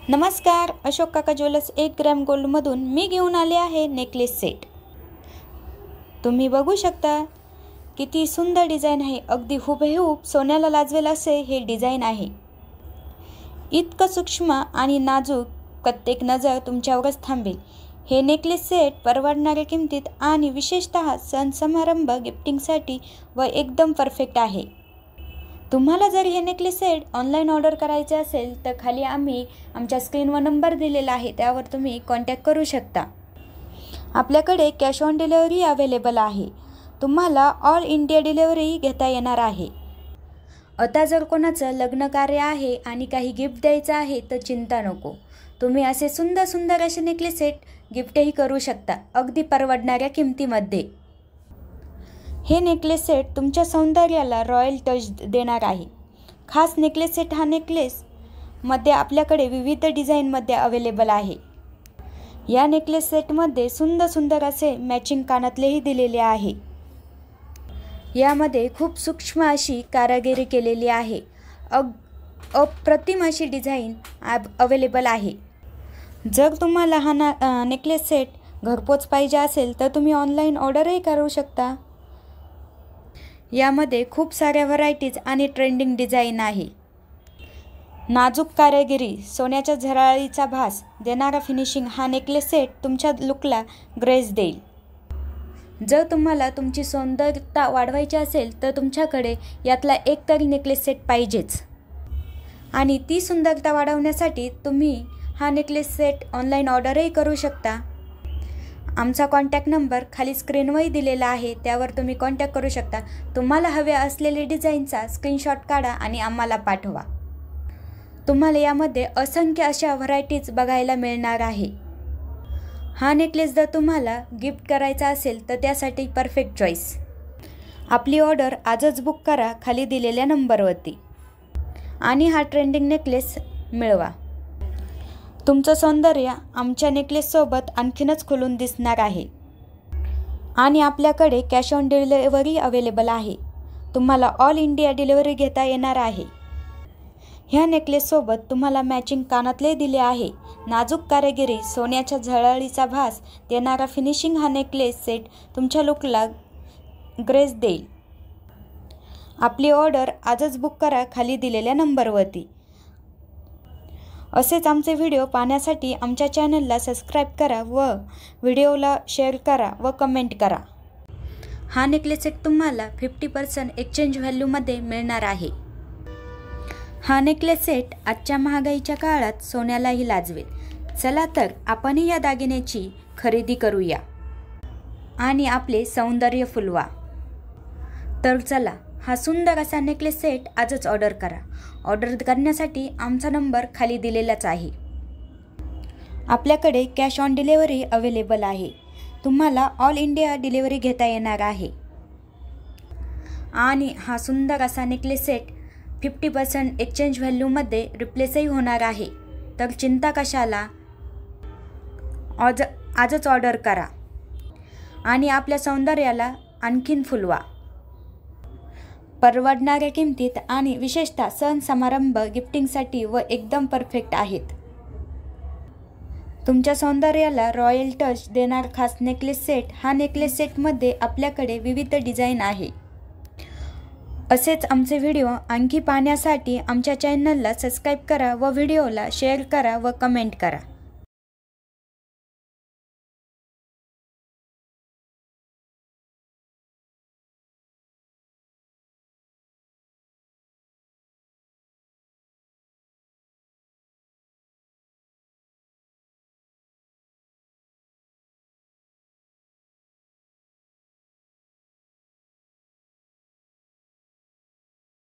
नमस्कार, अशोक काका jewellers 1 gram गोल्डमधून मी घेऊन आले आहे नेकलेस सेट। तुम्ही बघू शकता किती सुंदर डिझाइन आहे। अगदी हुबेहूब सोन्याला लाजवेल असे हे डिझाइन आहे। इतकं सूक्ष्म आणि नाजूक प्रत्येक नजर तुमच्यावरच थांबेल। हे नेकलेस सेट परवडणाऱ्या किमतीत आणि विशेषतः सण समारंभ गिफ्टिंगसाठी व एकदम परफेक्ट आहे। तुम्हाला जर हे नेकलेस सेट ऑनलाईन ऑर्डर करायचे असेल तर खाली आम्ही आमच्या स्क्रीनवर नंबर दिलेला आहे, त्यावर तुम्ही कॉन्टॅक्ट करू शकता। आपल्याकडे कॅश ऑन डिलिव्हरी अवेलेबल आहे। तुम्हाला ऑल इंडिया डिलिव्हरी घेता येणार आहे। आता जर कोणाचं लग्न कार्य आहे आणि काही गिफ्ट द्यायचं आहे तर चिंता नको, तुम्ही असे सुंदर सुंदर असे नेकलेस सेट गिफ्टही करू शकता अगदी परवडणाऱ्या किमतीमध्ये। हे नेकलेस सेट तुमच्या सौंदर्याला रॉयल टच देणार आहे। खास नेकलेस सेट हा नेकलेस मध्ये आपल्याकडे विविध डिझाईनमध्ये अवेलेबल आहे। या नेकलेस सेटमध्ये सुंदर सुंदर असे मॅचिंग कानातलेही दिलेले आहे। यामध्ये खूप सूक्ष्म अशी कारागिरी केलेली आहे। अप्रतिम अशी डिझाईन अवेलेबल आहे। जर तुम्हाला हा नेकलेस सेट घरपोच पाहिजे असेल तर तुम्ही ऑनलाईन ऑर्डरही करू शकता। यामध्ये खूप साऱ्या व्हरायटीज आणि ट्रेंडिंग डिझाईन आहे। नाजूक कारागिरी, सोन्याच्या झळाळीचा भास देणारा फिनिशिंग हा नेकलेस सेट तुमच्या लुकला ग्रेस देईल। जर तुम्हाला तुमची सौंदर्यता वाढवायची असेल तर तुमच्याकडे यातला एक तरी नेकलेस सेट पाहिजेच। आणि ती सुंदरता वाढवण्यासाठी तुम्ही हा नेकलेस सेट ऑनलाईन ऑर्डरही करू शकता। आमचा कॉन्टॅक्ट नंबर खाली स्क्रीनवरही दिलेला आहे, त्यावर तुम्ही कॉन्टॅक्ट करू शकता। तुम्हाला हवे असलेले डिझाईनचा स्क्रीनशॉट काढा आणि आम्हाला पाठवा। तुम्हाला यामध्ये असंख्य अशा व्हरायटीज बघायला मिळणार आहे। हा नेकलेस जर तुम्हाला गिफ्ट करायचा असेल तर त्यासाठी परफेक्ट चॉईस। आपली ऑर्डर आजच बुक करा खाली दिलेल्या नंबरवरती आणि हा ट्रेंडिंग नेकलेस मिळवा। तुमचं सौंदर्य आमच्या नेकलेससोबत आणखीनच खुलून दिसणार आहे। आणि आपल्याकडे कॅश ऑन डिलिव्हरी अवेलेबल आहे। तुम्हाला ऑल इंडिया डिलिव्हरी घेता येणार आहे। ह्या नेकलेससोबत तुम्हाला मॅचिंग कानातले दिले आहे। नाजूक कारागिरी, सोन्याच्या झळाळीचा भास देणारा फिनिशिंग हा नेकलेस सेट तुमच्या लुकला ग्रेस देईल। आपली ऑर्डर आजच बुक करा खाली दिलेल्या नंबरवरती। असेच आमचे व्हिडिओ पाहण्यासाठी आमच्या चॅनलला सबस्क्राईब करा व व्हिडिओला शेअर करा व कमेंट करा। हा नेकलेस सेट तुम्हाला 50% एक्सचेंज व्हॅल्यूमध्ये मिळणार आहे। हा नेकलेस सेट आजच्या महागाईच्या काळात सोन्यालाही लाजवेल। चला तर आपणही या दागिन्याची खरेदी करूया आणि आपले सौंदर्य फुलवा। तर चला, हा सुंदर असा नेकलेस सेट आजच ऑर्डर करा। ऑर्डर करण्यासाठी आमचा नंबर खाली दिलेलाच आहे। आपल्याकडे कॅश ऑन डिलिव्हरी अवेलेबल आहे। तुम्हाला ऑल इंडिया डिलिव्हरी घेता येणार आहे। आणि हा सुंदर असा नेकलेस सेट 50% एक्सचेंज व्हॅल्यूमध्ये रिप्लेसही होणार आहे। तर चिंता कशाला, आजच ऑर्डर करा आणि आपल्या सौंदर्याला आणखीन फुलवा। परवडणाऱ्या किमतीत आणि विशेषतः सण समारंभ गिफ्टिंगसाठी व एकदम परफेक्ट आहेत। तुमच्या सौंदर्याला रॉयल टच देणार खास नेकलेस सेट हा नेकलेस सेटमध्ये आपल्याकडे विविध डिझाईन आहे। असेच आमचे व्हिडिओ आणखी पाहण्यासाठी आमच्या चॅनलला सबस्क्राईब करा व व्हिडिओला शेअर करा व कमेंट करा।